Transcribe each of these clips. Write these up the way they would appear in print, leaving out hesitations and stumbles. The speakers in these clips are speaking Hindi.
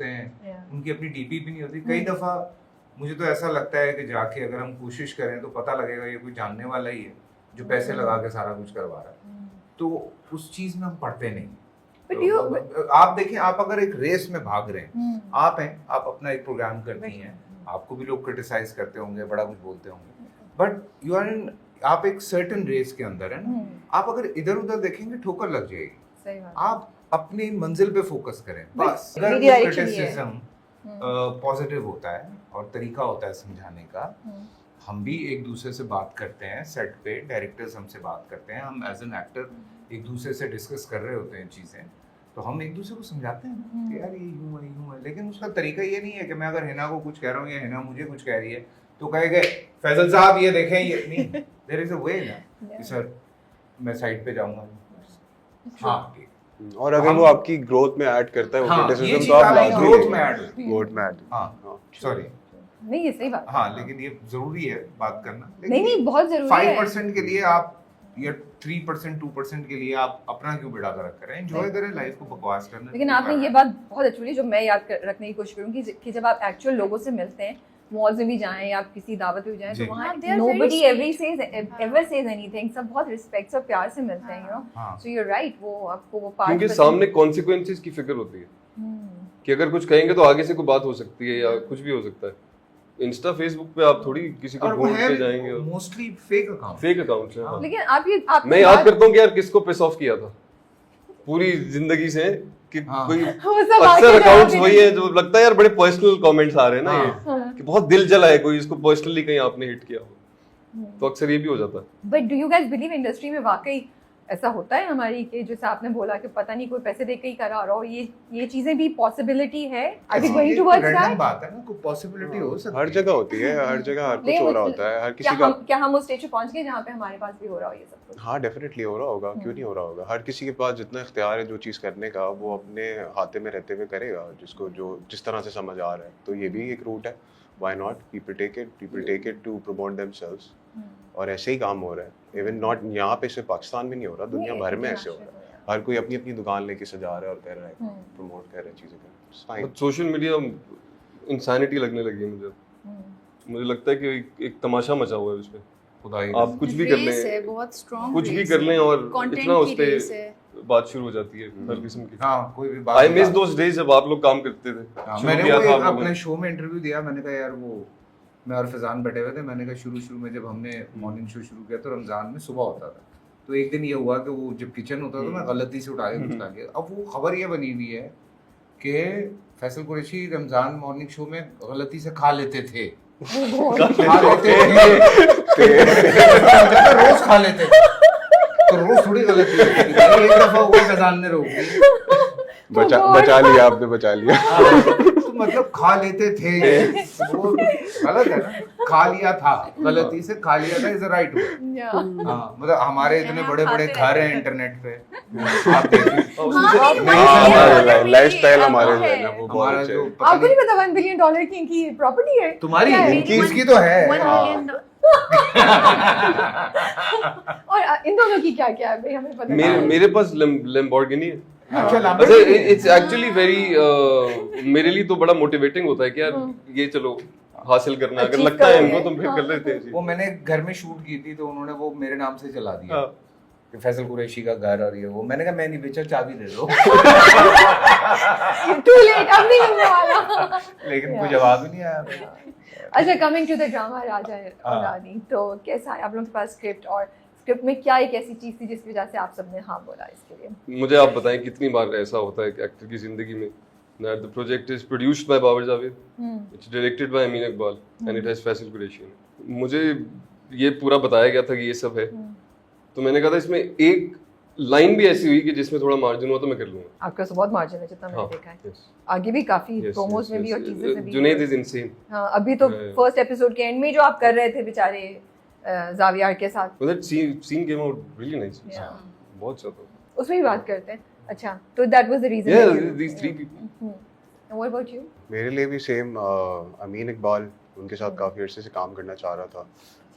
होते हैं, उनकी अपनी डीपी भी नहीं होती। कई दफा मुझे तो ऐसा लगता है कि जाके अगर हम कोशिश करें तो पता लगेगा ये कोई जानने वाला ही है जो पैसे लगा के सारा कुछ करवा रहा है, तो उस चीज में हम पढ़ते नहीं। तो आप देखें, आप अगर एक रेस में भाग रहे हैं, आप हैं, आप अपना एक प्रोग्राम करती हैं, आपको भी लोग क्रिटिसाइज करते होंगे, बड़ा कुछ बोलते होंगे, बट यू आर इन, आप एक सर्टेन रेस के अंदर है ना। आप अगर इधर उधर देखेंगे ठोकर लग जाएगी। आप अपनी मंजिल पे फोकस करें बस। अगर क्रिटिसिज्म पॉजिटिव होता है और तरीका होता है समझाने का, हम भी एक दूसरे से बात करते हैं सेट पे, डायरेक्टर्स हमसे बात करते हैं, हम एज एन एक्टर एक दूसरे से डिस्कस कर रहे होते हैं चीज़ें, तो हम एक दूसरे को समझाते हैं कि यार ये यूं है। लेकिन उसका तरीका ये नहीं है कि मैं अगर हिना को कुछ कह रहा हूँ या हिना मुझे कुछ कह रही है तो कहेंगे फैजल साहब ये देखें, ये नहीं। देयर इज अ वे ना कि सर मैं साइड पे जाऊंगा। हाँ, और अगर वो आपकी ग्रोथ में ऐड करता है वो क्रिटिसिज्म, तो आप लाजमी ग्रोथ में ऐड। हाँ सॉरी, नहीं ये सही बात। हाँ, लेकिन ये जरूरी है बात करना। नहीं बहुत जरूरी है। 5% के लिए आप या 3% 2% के लिए आप अपना क्यों बिड़ा कर रख रहे हैं? एंजॉय करें लाइफ को, बकवास करना। लेकिन आपने ये बात बहुत अच्छी बोली जो मैं याद रखने की कोशिश करूंगी कि जब आप एक्चुअल लोगों से मिलते हैं, मॉल्स में भी जाएं या आप किसी दावत में भी जाएं, तो वहाँ nobody ever says anything, सब बहुत रिस्पेक्ट और प्यार से मिलते हैं, you know. So you are right, वो आपको वो पार्ट, क्योंकि सामने कॉन्सिक्वेंसेस की फिक्र होती है कि अगर कुछ कहेंगे तो आगे से कोई बात हो सकती है या कुछ भी हो सकता है। इंस्टा फेसबुक पे आप थोड़ी किसी को ढूंढ के जाएंगे, मोस्टली फेक अकाउंट है। लेकिन आप मैं याद करता हूँ कि यार किसको पिस ऑफ किया था पूरी जिंदगी से, कि कोई अक्सर अकाउंट्स वही है जो लगता है यार बड़े पर्सनल कमेंट्स आ रहे हैं ना, ये कि बहुत दिल जला है कोई, इसको पर्सनली कहीं आपने हिट किया हो, तो अक्सर ये भी हो जाता है। But do you guys believe industry में वाकई ऐसा होता है हमारी कि जैसे आपने बोला कि पता नहीं कोई पैसे देके ही करा रहा हो, ये चीजें भी पॉसिबिलिटी है? Are we going towards that? बात है ना, कोई पॉसिबिलिटी हो सकती है, हर जगह होती है, हर जगह हर कुछ हो रहा होता है, हर किसी का। क्या हम उस स्टेज पे पहुंच गए जहाँ पे हमारे पास भी हो रहा हो ये सब कुछ? हाँ, डेफिनेटली हो रहा होगा, क्यों नहीं हो रहा होगा। हर किसी के पास जितना इख्तियार है जो चीज़ करने का, वो अपने हाथे में रहते हुए करेगा, जिसको जो जिस तरह से समझ आ रहा है। तो ये भी एक रूट है, why not, people take it to promote themselves, और ऐसे ही काम हो रहा है। इवन नॉट यहाँ पे, सिर्फ पाकिस्तान में नहीं हो रहा, दुनिया भर में ऐसे हो रहा है। हर कोई अपनी अपनी दुकान लेके सजा रहा है और कर रहा है, प्रमोट कर रहा है चीज़ें कर रहा है। सोशल मीडिया इंसानिटी लगने लगी है मुझे लगता है कि एक तमाशा मचा हुआ है उसमें। आप कुछ भी कर लें, बहुत स्ट्रांग कुछ भी कर लें और इतना उस पे बात शुरू हो जाती है हर किस्म की। हाँ, कोई भी बात। आई मिस दोस डेज जब आप लोग काम करते थे। मैंने वो अपने शो में इंटरव्यू दिया, मैंने कहा यार वो मैं और फैजान बैठे हुए थे, मैंने कहा शुरू में जब हमने मॉर्निंग शो शुरू किया तो रमजान में सुबह होता था, तो एक दिन ये हुआ कि वो जब किचन होता था मैं गलती से उठा के कुछ खा गया। अब वो खबर ये बनी हुई है कि फैसल कुरैशी रमजान मॉर्निंग शो में गलती से खा लेते थे। रोज खा लेते थे, तो रोज थोड़ी गलती होती है, एक दफा हुआ फैजान ने रोक दी, बचा लिया आपने, बचा लिया। तो मतलब खा लेते थे, वो गलत है ना, खा लिया था, गलती से खा लिया था इज राइट वे। हाँ, मतलब हमारे इतने बड़े बड़े घर हैं इंटरनेट पे, आप देखिए लाइफस्टाइल हमारे जो है ना वो बहुत अच्छा है। आपको नहीं पता $1 बिलियन की इनकी प्रॉपर्टी है? तुम्हारी इनकी इसकी तो है। और इन दोनों की क्या क्या है भाई, हमें पता नहीं। मेरे पास लैम्बोर्गिनी है। अच्छा, इट्स एक्चुअली वेरी, मेरे लिए तो बड़ा मोटिवेटिंग होता है कि यार ये चलो हासिल करना, अगर लगता है इनको तो फिर कर लेते हैं। वो मैंने घर में शूट की थी तो उन्होंने वो मेरे नाम से चला दिया कि फैसल कुरैशी का घर और ये वो। मैंने कहा मैं नहीं बेचा, चाबी दे दो। टू लेट, अब नहीं मिलने वाला। लेकिन कोई जवाब ही नहीं आया। अच्छा, कमिंग टू द ड्रामा राजा और रानी, तो कैसा है आप लोगों के पास स्क्रिप्ट, और स्क्रिप्ट में क्या एक ऐसी चीज थी जिस वजह से आप सबने हाँ बोला इसके लिए? मुझे आप बताएं कितनी बार ऐसा होता है कि एक्टर की जिंदगी में that the project is produced by Babar Javed, it's directed by Amin Iqbal and it has Faisal Qureshi. मुझे ये पूरा बताया गया था कि ये सब है, तो मैंने कहा था इसमें एक लाइन भी ऐसी हुई कि जिसमें थोड़ा मार्जिन हुआ तो मैं कर लूंगा। आपका तो बहुत मार्जिन है जितना मैंने देखा है, आगे भी काफी प्रोमोस में भी और चीजें से भी। Junaid is insane. हां, अभी तो फर्स्ट एपिसोड के एंड में जो आप कर रहे थे बेचारे जावियार के साथ, that scene came out really nice, बहुत अच्छा था। उसमें भी बात करते हैं। अच्छा, तो that was the reason. Yeah, these three people. And what about you? मेरे लिए भी सेम, अमीन इकबाल, उनके साथ काफ़ी अर्से से काम करना चाह रहा था,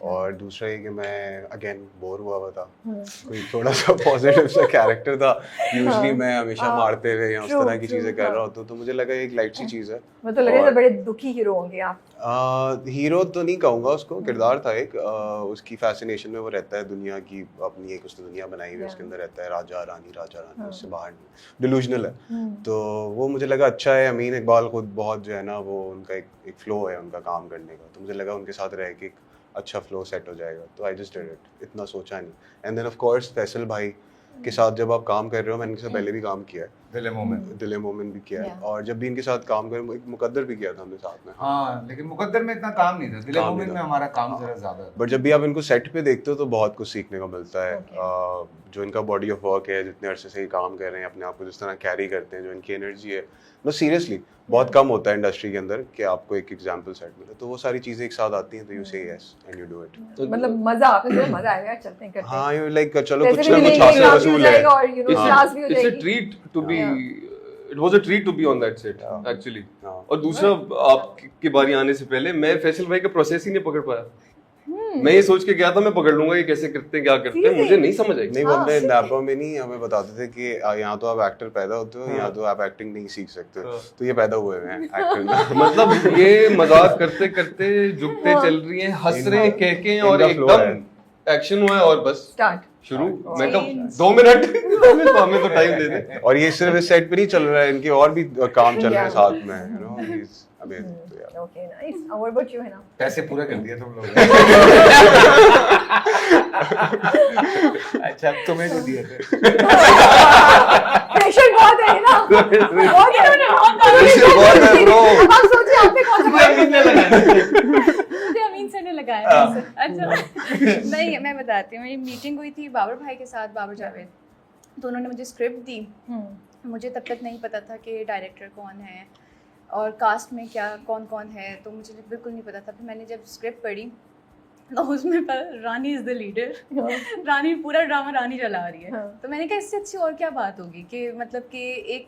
और दूसरा ये कि मैं अगेन बोर हुआ था, कोई थोड़ा सा पॉजिटिव सा कैरेक्टर था, यूजुअली मैं हमेशा मारते हुए या उस तरह की चीजें कर रहा होता हूँ, तो मुझे लगा एक लाइट सी चीज़ है। मतलब लग रहा है बड़े दुखी हीरो होंगे आप। हीरो तो नहीं कहूँगा उसको, किरदार था एक, उसकी फैसिनेशन में वो रहता है दुनिया की, अपनी एक उसने दुनिया बनाई हुई है, उसके अंदर रहता है राजा रानी, उससे बाहर नहीं, डिलूजनल है। तो वो मुझे लगा अच्छा है। अमीन इकबाल खुद बहुत जो है ना, वो उनका एक फ्लो है उनका काम करने का, तो मुझे लगा उनके साथ रह के अच्छा फ्लो सेट हो जाएगा, तो आई जस्ट डिड इट, इतना सोचा नहीं। And then of course Faisal भाई के साथ जब आप काम कर रहे हो, मैंने इनके साथ पहले भी काम किया है, दिल मोमिन भी किया है, और जब भी इनके साथ काम कर, एक मुकद्दर भी किया था हमने साथ में। हाँ, लेकिन मुकद्दर में इतना काम नहीं था, दिल मोमिन में हमारा काम जरा ज्यादा था। बट जब भी आप इनको सेट पे देखते हो तो बहुत कुछ सीखने को मिलता है। जो इनका बॉडी ऑफ वर्क है, जितने अरसे से ये काम कर रहे हैं, अपने आप को जिस तरह कैरी करते हैं, जो इनकी एनर्जी है, बस सीरियसली बहुत कम होता है इंडस्ट्री के अंदर कि आपको एक एग्जांपल सेट मिले, तो वो सारी चीजें एक साथ आती हैं, तो यू से yes and you do it. मतलब मजा आपको जो मजा आएगा चलते हैं करते हैं। हाँ, यू लाइक चलो कुछ ना कुछ हासिल वसूल है, और यू नो क्लास भी हो It's a जाएगी। treat to be. It was a treat to be on that set actually. और दूसरा, आपकी बारी आने से पहले मैं फैसल भाई का प्रोसेस ही नहीं पकड़ पाया। मैं ये सोच के गया था मैं पकड़ लूंगा ये कैसे करते हैं, क्या करते हैं, मुझे नहीं समझ आई। नहीं, वो हमने नैपा में नहीं, हमें बताते थे कि यहाँ तो आप एक्टर पैदा होते हो, यहाँ तो आप एक्टिंग नहीं सीख सकते, तो ये पैदा हुए हैं एक्टर में। मतलब ये मजाक करते करते झुकते चल रही हैं, हंस रहे हैं, कह के, और एकदम एक्शन हुआ है और बस स्टार्ट शुरू। मैं कब 2 मिनट हमें तो टाइम दे दे। और ये सिर्फ इस सेट पे नहीं चल रहा है, इनके और भी काम चल रहे हैं साथ में, you know, is amazing. Okay nice. What about you है ना? पैसे पूरा कर दिया तुम लोगों ने। अच्छा, तुम्हें जो दिए थे। प्रेशर बहुत है ना, बहुत है। अब आप सोचिए आपने कौन सा मुझे अमीन सर ने लगाया। अच्छा नहीं, मैं बताती हूँ, मेरी मीटिंग हुई थी बाबर भाई के साथ, बाबर जावेद, तो उन्होंने मुझे स्क्रिप्ट दी। मुझे तब तक नहीं पता था कि डायरेक्टर कौन है और कास्ट में क्या कौन कौन है, तो मुझे बिल्कुल नहीं पता था। फिर मैंने जब स्क्रिप्ट पढ़ी तो उसमें रानी इज़ द लीडर, रानी पूरा ड्रामा रानी चला रही है। तो मैंने कहा इससे अच्छी और क्या बात होगी कि मतलब कि एक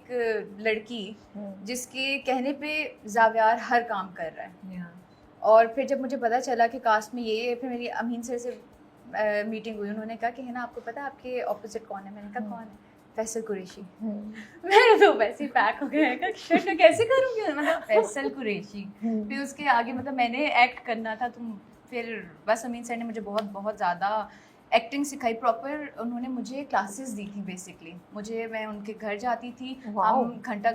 लड़की जिसके कहने पे जावियार हर काम कर रहा है। और फिर जब मुझे पता चला कि कास्ट में ये, फिर मेरी अमीन सर से मीटिंग हुई, उन्होंने कहा कि है ना आपको पता है आपके ऑपोजिट कौन है? मैंने कहा कौन है? फैसल कुरैशी। मैंने तो वैसे ही पैक हो गया, मैं कैसे करूँगी, मतलब फैसल कुरैशी। फिर उसके आगे मतलब मैंने एक्ट करना था, तो फिर बस अमीन सर ने मुझे बहुत बहुत ज़्यादा एक्टिंग सिखाई प्रॉपर। उन्होंने मुझे क्लासेस दी थी बेसिकली। मैं उनके घर जाती थी, हम घंटा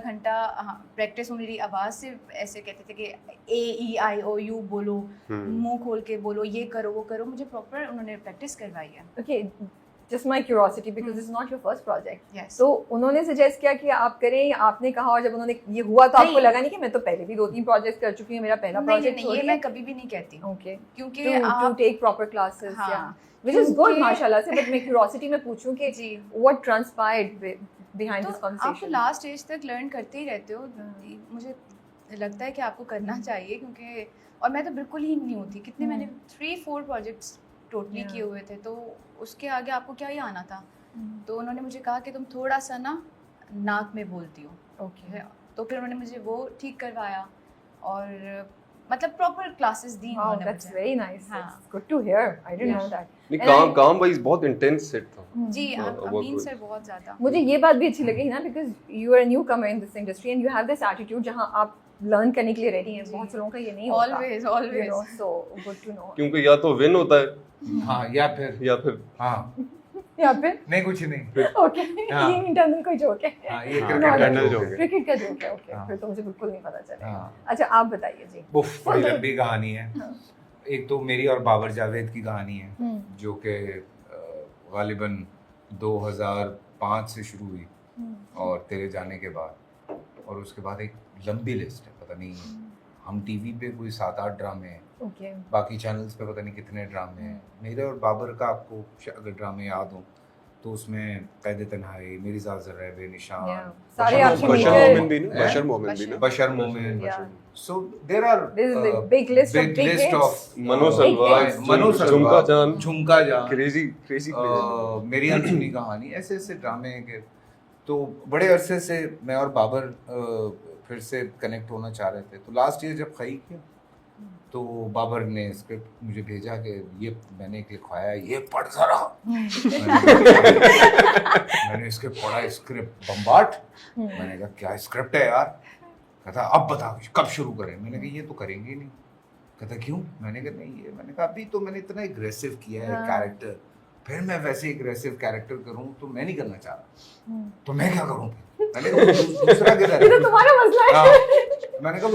प्रैक्टिस, मेरी आवाज़ से ऐसे कहते थे कि AEIOU बोलो, मुंह खोल के बोलो, ये करो वो करो, मुझे प्रॉपर उन्होंने प्रैक्टिस करवाई है। Okay, just my curiosity because this is not your first project. Yes. तो उन्होंने सजेस्ट किया कि आप करें, आपने कहा, और जब उन्होंने ये हुआ तो आपको लगा नहीं कि मैं तो पहले भी 2-3 प्रोजेक्ट कर चुकी हूँ, मेरा पहला प्रोजेक्ट नहीं, ये मैं कभी भी नहीं कहती। ओके, क्योंकि टू टेक प्रॉपर क्लासेस, या व्हिच इज गुड माशाल्लाह से। बट मैं क्यूरोसिटी में पूछूं कि जी व्हाट ट्रांसपायर्ड बिहाइंड दिस आप कन्वर्सेशन। लास्ट स्टेज तक लर्न करते ही रहते हो। मुझे लगता है कि आपको करना चाहिए, क्योंकि और मैं तो बिल्कुल ही न्यू थी। कितने मैंने 3-4 प्रोजेक्ट्स टोटली किए हुए थे, तो उसके आगे आपको क्या ही आना था। तो उन्होंने मुझे कहा कि तुम थोड़ा सा ना नाक में बोलती हो। ओके, तो फिर उन्होंने मुझे वो ठीक करवाया और मतलब प्रॉपर क्लासेस दी उन्होंने दैट्स मुझे। वेरी नाइस, हाँ। It's good to hear, I didn't know that. नहीं, काम वाइज बहुत इंटेंस सेट था। जी, बहुत अमीन good. सर बहुत ज़्यादा। मुझे ये बात भी अच्छी लगी ना, because you are a newcomer in this industry and you have this attitude जहाँ आप लर्न करने के लिए रेडी हैं। बहुत से लोगों का ये नहीं होता। Always so good to know. क्योंकि या तो विन होता है हाँ, या फिर हाँ यहाँ पे नहीं, कुछ नहीं। ओके, हाँ। ये इंटरनल कोई जोक है। हाँ, ये internal joke है। क्रिकेट का जोक है। ओके, हाँ। फिर तो मुझे बिल्कुल नहीं पता चलेगा। हाँ। अच्छा, आप बताइए जी। उफ, बड़ी लंबी कहानी है। एक तो मेरी और बाबर जावेद की कहानी है, जो कि गालिबन 2005 से शुरू हुई और तेरे जाने के बाद, और उसके बाद एक लंबी लिस्ट है, पता नहीं हम टीवी पे कोई 7-8 ड्रामे हैं, ओके, बाकी चैनल्स पे पता नहीं कितने ड्रामे हैं। मेरे और बाबर का आपको अगर ड्रामे याद हो तो उसमें कैद तन्हाई, मेरी ज़ात ज़र्रा बेनिशान, सारे आपके बशर मीटर- मोमिन भी ना, बशर मोमिन भी ना, बशर मोमिन। Yeah. So there are This is a big list of big hits. of मनो सलवार, मनो झुमका जान, झुमका जान, क्रेजी मेरी अनसुनी कहानी, ऐसे ऐसे ड्रामे हैं कि तो बड़े अरसे से मैं और बाबर फिर से कनेक्ट होना चाह रहे थे। तो लास्ट ईयर जब खई किया तो बाबर ने स्क्रिप्ट मुझे भेजा कि ये मैंने एक लिखवाया, ये पढ़ जरा। मैंने स्क्रिप्ट पढ़ा, स्क्रिप्ट बम्बाट। मैंने कहा क्या स्क्रिप्ट है यार? कहता अब बता कब शुरू करें? मैंने कहा ये तो करेंगे ही नहीं। कहता क्यों? मैंने कहा नहीं ये, मैंने कहा अभी तो मैंने इतना एग्रेसिव किया है कैरेक्टर, फिर मैं वैसे एग्रेसिव कैरेक्टर करूं तो मैं नहीं करना चाह रहा, तो मैं क्या करूं? मैंने कहा दूसरा किधर है? ये तो तुम्हारा मसला है। हाँ, मैंने कहा